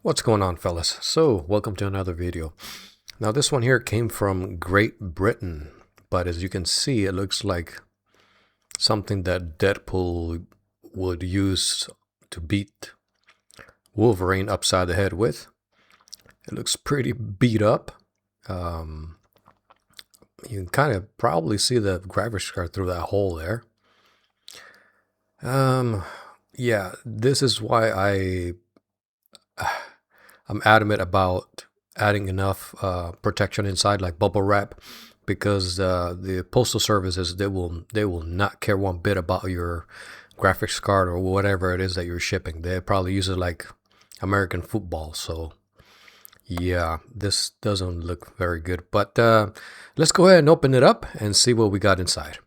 What's going on, fellas? So, welcome to another video. Now, this one here came from Great Britain, but as you can see, it looks like something that Deadpool would use to beat Wolverine upside the head with. It looks pretty beat up. You can kind of probably see the graphics card through that hole there. Yeah, this is why I'm adamant about adding enough protection inside, like bubble wrap, because the postal services they will not care one bit about your graphics card or whatever it is that you're shipping. They probably use it like American football. So yeah, this doesn't look very good. But let's go ahead and open it up and see what we got inside.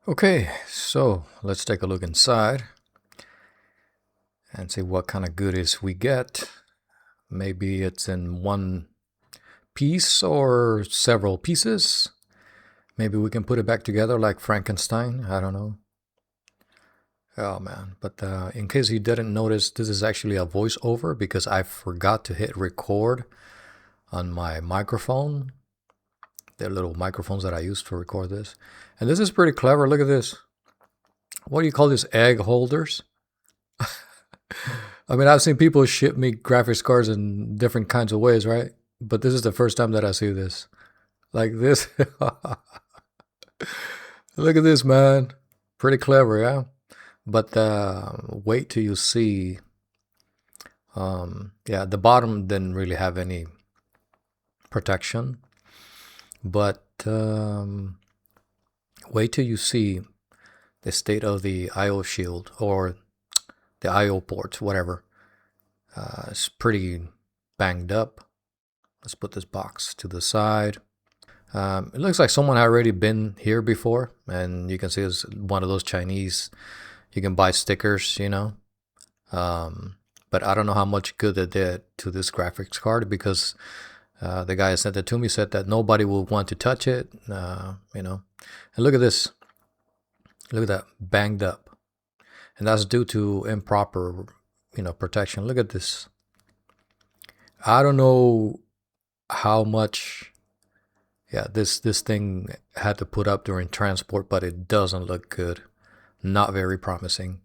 Okay, so let's take a look inside and see what kind of goodies we get. Maybe it's in one piece or several pieces. Maybe we can put it back together like Frankenstein. I don't know. Oh man, but in case you didn't notice, this is actually a voiceover because I forgot to hit record on my microphone. They're little microphones that I use to record this. And this is pretty clever. Look at this. What do you call these? Egg holders? I mean, I've seen people ship me graphics cards in different kinds of ways, right? But this is the first time that I see this. Like this. Look at this, man. Pretty clever, yeah? But wait till you see. Yeah, the bottom didn't really have any protection. But wait till you see the state of the I/O shield or the I/O ports, whatever. It's pretty banged up. Let's put this box to the side. It looks like someone had already been here before, and you can see it's one of those Chinese. You can buy stickers, you know. But I don't know how much good it did to this graphics card because the guy who sent it to me said that nobody will want to touch it, you know. And look at this. Look at that, banged up. And that's due to improper, protection. Look at this. I don't know how much this thing had to put up during transport, but it doesn't look good. Not very promising.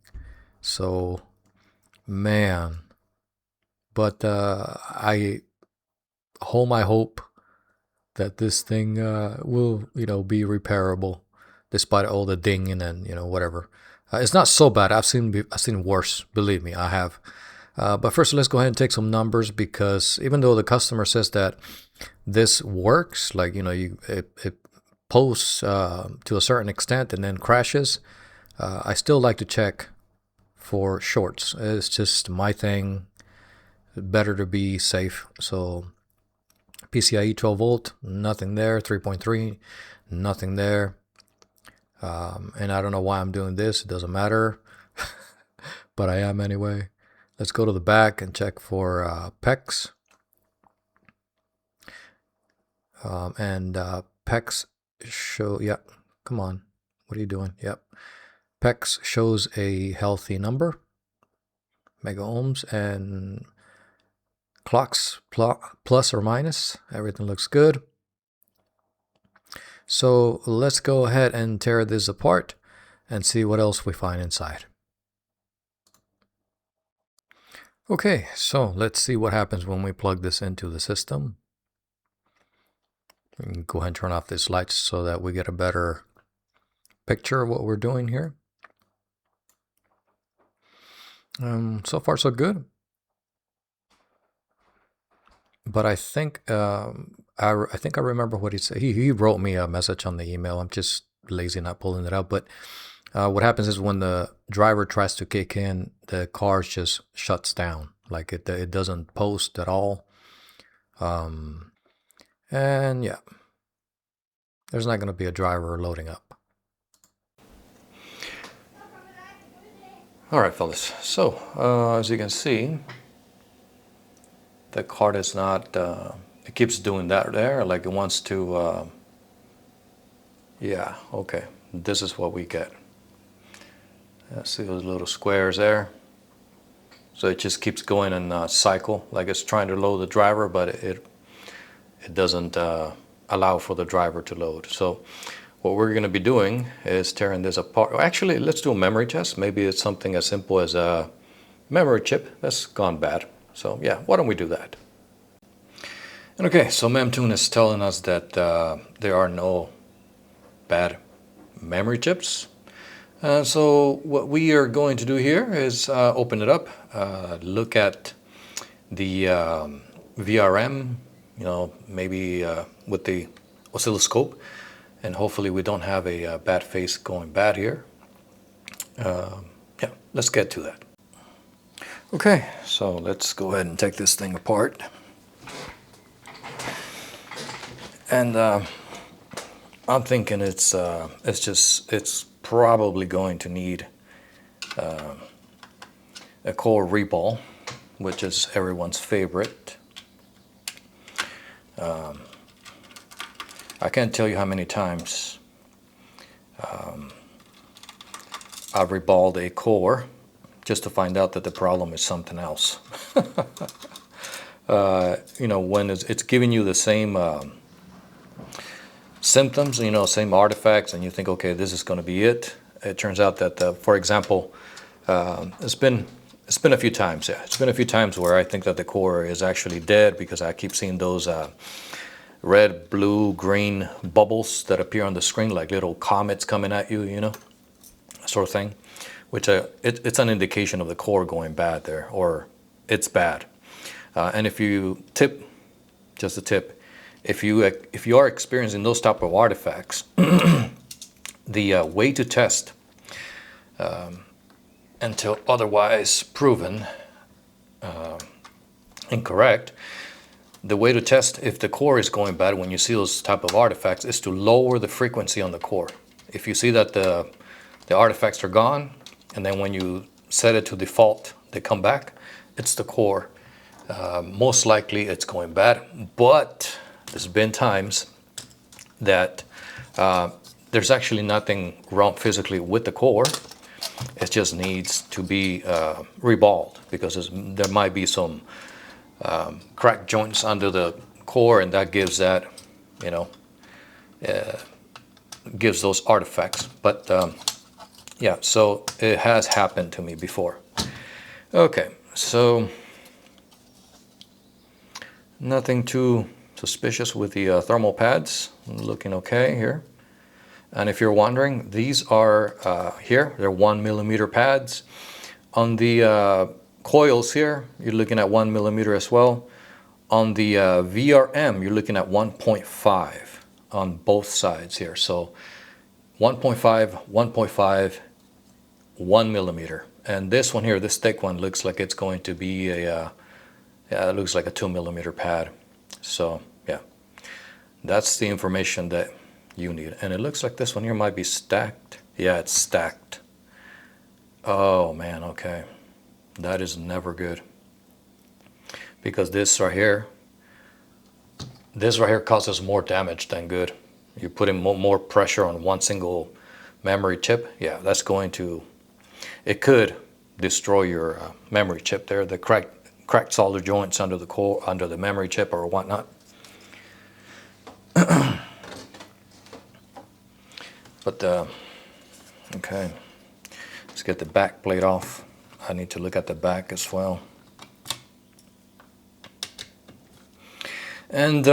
So, man. But I hold my hope that this thing will, be repairable, despite all the dinging and whatever. It's not so bad. I've seen worse. Believe me, I have. But first, let's go ahead and take some numbers because even though the customer says that this works, like it posts to a certain extent and then crashes, I still like to check for shorts. It's just my thing. Better to be safe. So PCIe 12 volt, nothing there. 3.3, nothing there. And I don't know why I'm doing this. It doesn't matter, but I am anyway. Let's go to the back and check for PEX. PEX show, yeah, come on. What are you doing? Yep. PEX shows a healthy number, mega ohms, and clocks plus or minus. Everything looks good. So let's go ahead and tear this apart and see what else we find inside. Okay, so let's see what happens when we plug this into the system. We can go ahead and turn off these lights so that we get a better picture of what we're doing here. So far so good. But I think I remember what he said. He wrote me a message on the email. I'm just lazy not pulling it out. But what happens is when the driver tries to kick in, the car just shuts down. Like it doesn't post at all. And yeah, there's not going to be a driver loading up. All right, fellas. So as you can see, the card is not. It keeps doing that there, like it wants to. Yeah. Okay. This is what we get. See those little squares there? So it just keeps going in a cycle, like it's trying to load the driver, but it doesn't allow for the driver to load. So what we're going to be doing is tearing this apart. Actually, let's do a memory test. Maybe it's something as simple as a memory chip that's gone bad. So yeah, why don't we do that? Okay, so MemTune is telling us that there are no bad memory chips. So what we are going to do here is open it up, look at the VRM, you know, maybe with the oscilloscope, and hopefully we don't have a bad face going bad here. Yeah, let's get to that. Okay, so let's go ahead and take this thing apart. And I'm thinking it's probably going to need a core reball, which is everyone's favorite. I can't tell you how many times I've reballed a core just to find out that the problem is something else. You know, when it's giving you the same symptoms, you know, same artifacts, and you think, okay, this is going to be it. It turns out that, for example, it's been a few times. Yeah, it's been a few times where I think that the core is actually dead because I keep seeing those red, blue, green bubbles that appear on the screen like little comets coming at you, you know, sort of thing. Which it's an indication of the core going bad there, or it's bad. And if you tip, just a tip, if you are experiencing those type of artifacts, the way to test until otherwise proven incorrect, the way to test if the core is going bad when you see those type of artifacts is to lower the frequency on the core. If you see that the artifacts are gone, and then when you set it to default, they come back, it's the core. Most likely it's going bad, but there's been times that there's actually nothing wrong physically with the core. It just needs to be reballed because there might be some crack joints under the core, and that gives that, you know, gives those artifacts. But yeah, so it has happened to me before. Okay, so nothing too suspicious with the thermal pads. Looking okay here. And if you're wondering, these are here, they're 1 millimeter pads. On the coils here, you're looking at 1 millimeter as well. On the VRM, you're looking at 1.5 on both sides here. So 1.5, 1.5, 1 millimeter. And this one here, this thick one, looks like it's going to be a, yeah, it looks like a 2 millimeter pad. So yeah, that's the information that you need. And it looks like this one here might be stacked. Yeah, it's stacked. Oh man, okay. That is never good. Because this right here causes more damage than good. You're putting more pressure on one single memory chip. Yeah, that's going to, it could destroy your memory chip there. The cracked solder joints under the core, under the memory chip or whatnot. But okay, let's get the back plate off. I need to look at the back as well. And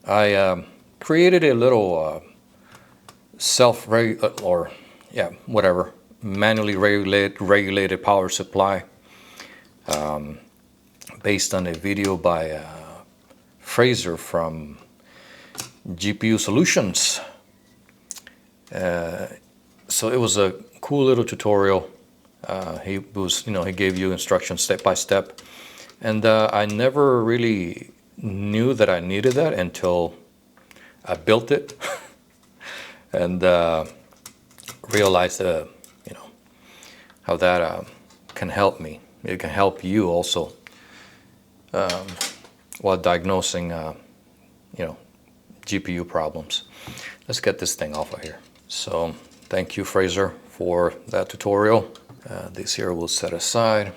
I created a little manually regulated power supply based on a video by Fraser from GPU Solutions. So it was a cool little tutorial. He gave you instructions step by step, and I never really knew that I needed that until I built it and realized how that can help me. It can help you also while diagnosing GPU problems. Let's get this thing off of here. So thank you, Fraser, for that tutorial. This here we'll set aside.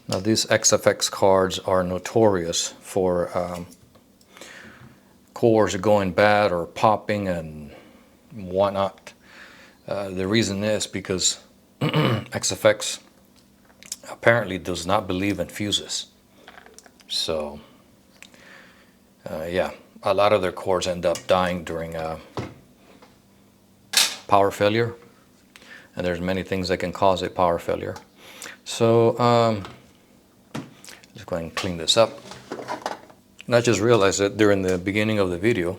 Now these XFX cards are notorious for cores going bad or popping and whatnot. The reason is because XFX apparently does not believe in fuses. So yeah, a lot of their cores end up dying during power failure, and there's many things that can cause a power failure. So just go ahead and clean this up. And I just realized that during the beginning of the video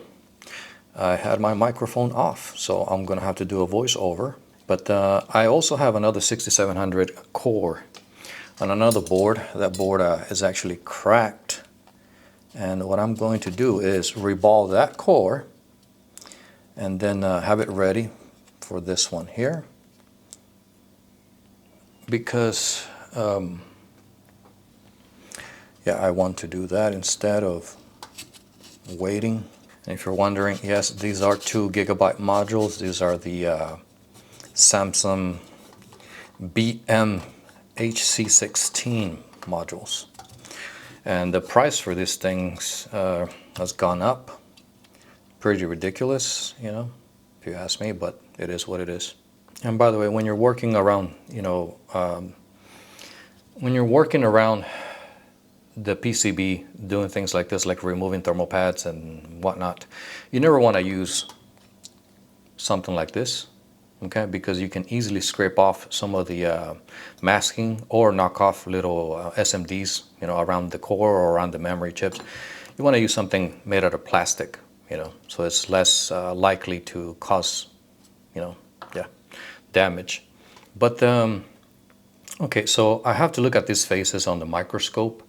I had my microphone off, so I'm gonna have to do a voiceover. But I also have another 6700 core on another board. That board is actually cracked, and what I'm going to do is reball that core and then have it ready for this one here, because yeah, I want to do that instead of waiting. And if you're wondering, yes, these are 2 GB modules. These are the Samsung BM-HC16 modules. And the price for these things has gone up. Pretty ridiculous, you know, if you ask me, but it is what it is. And by the way, when you're working around, you know, when you're working around the PCB doing things like this, like removing thermal pads and whatnot, you never want to use something like this, okay? Because you can easily scrape off some of the masking or knock off little SMDs, you know, around the core or around the memory chips. You want to use something made out of plastic, you know, so it's less likely to cause, you know, yeah, damage. But okay, so I have to look at these faces on the microscope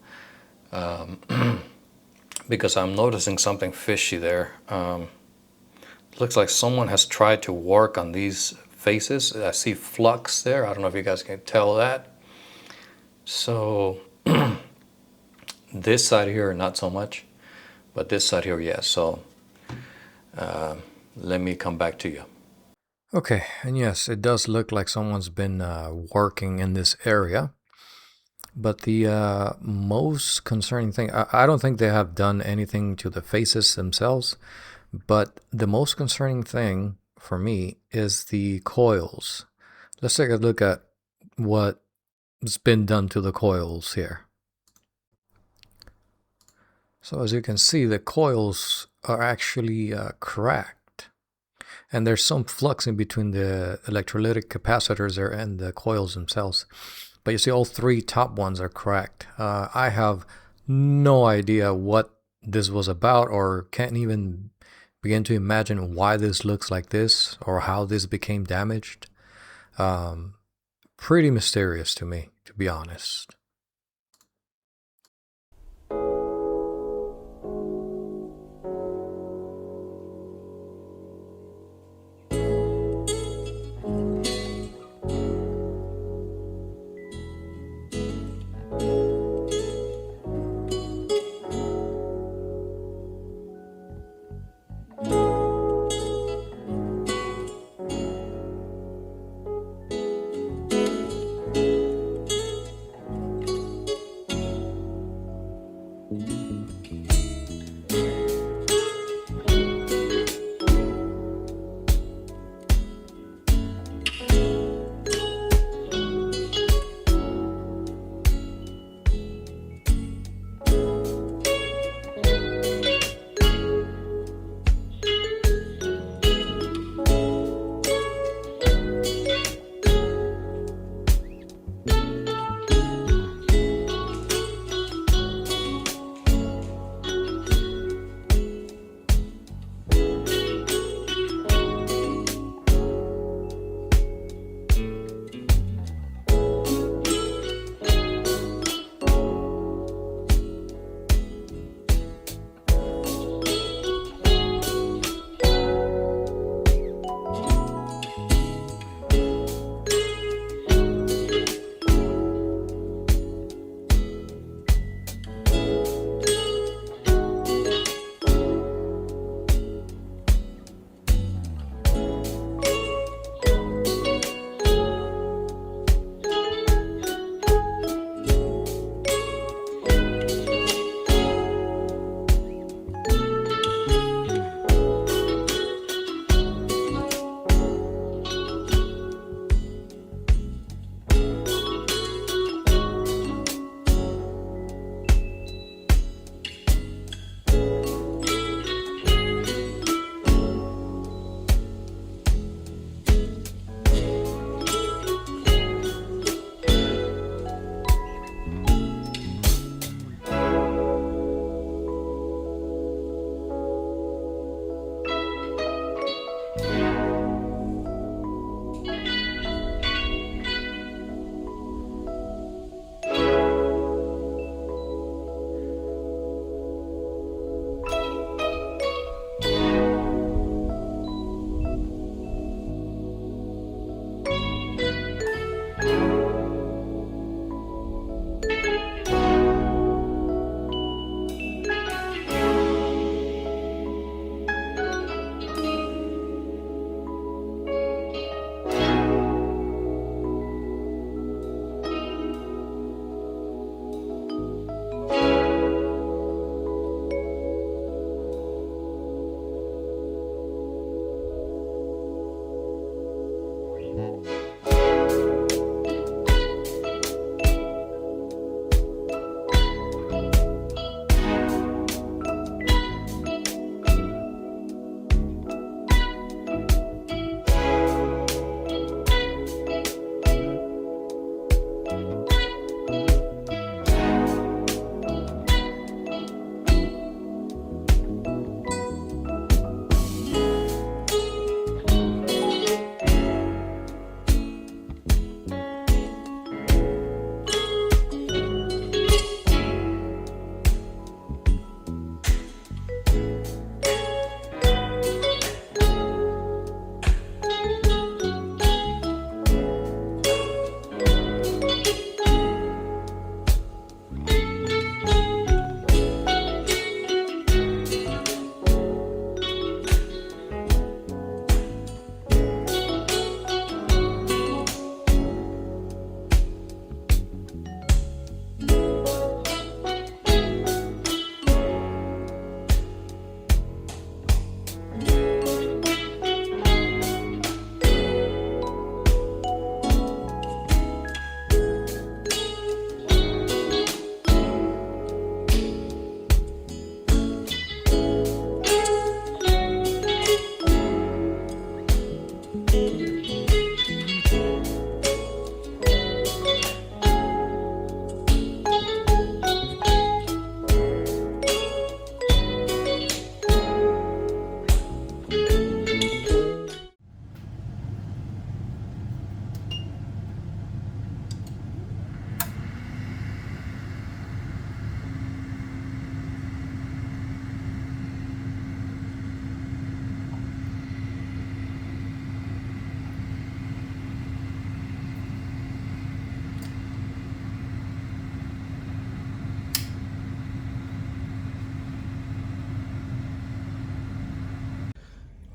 because I'm noticing something fishy there. Looks like someone has tried to work on these faces. I see flux there. I don't know if you guys can tell that. So this side here, not so much, but this side here, yes. So let me come back to you. Okay, and yes, it does look like someone's been working in this area. But the most concerning thing, I don't think they have done anything to the faces themselves, but the most concerning thing for me is the coils. Let's take a look at what's been done to the coils here. So as you can see, the coils are actually cracked, and there's some flux in between the electrolytic capacitors there and the coils themselves. But you see all 3 top ones are cracked. I have no idea what this was about, or can't even begin to imagine why this looks like this or how this became damaged. Pretty mysterious to me, to be honest.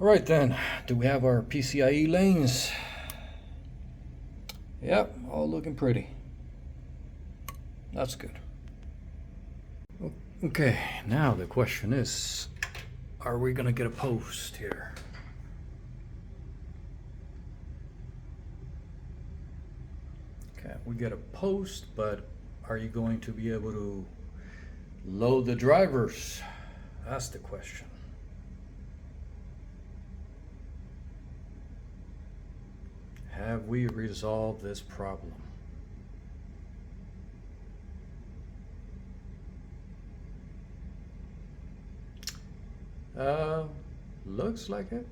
All right then, do we have our PCIe lanes? Yep, all looking pretty. That's good. Okay, now the question is, are we gonna get a post here? Okay, we get a post, but are you going to be able to load the drivers? That's the question. Have we resolved this problem? Looks like it.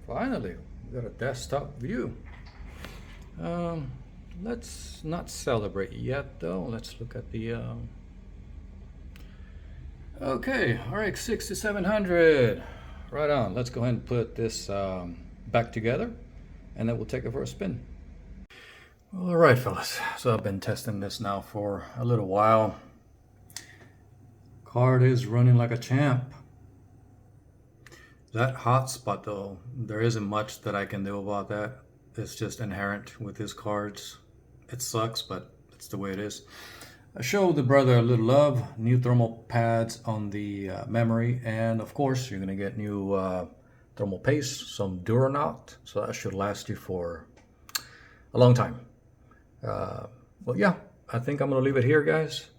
Finally, we got a desktop view. Let's not celebrate yet though. Let's look at the okay, RX 6700. Right on. Let's go ahead and put this back together, and then we'll take it for a spin. All right, fellas. So I've been testing this now for a little while. Card is running like a champ. That hotspot though, there isn't much that I can do about that. It's just inherent with his cards. It sucks, but it's the way it is. I showed the brother a little love. New thermal pads on the memory, and of course you're gonna get new thermal paste, some Duranout, so that should last you for a long time. Well, yeah, I think I'm gonna leave it here, guys.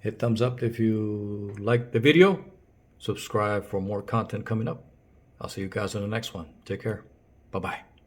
Hit thumbs up if you like the video. Subscribe for more content coming up. I'll see you guys in the next one. Take care. Bye-bye.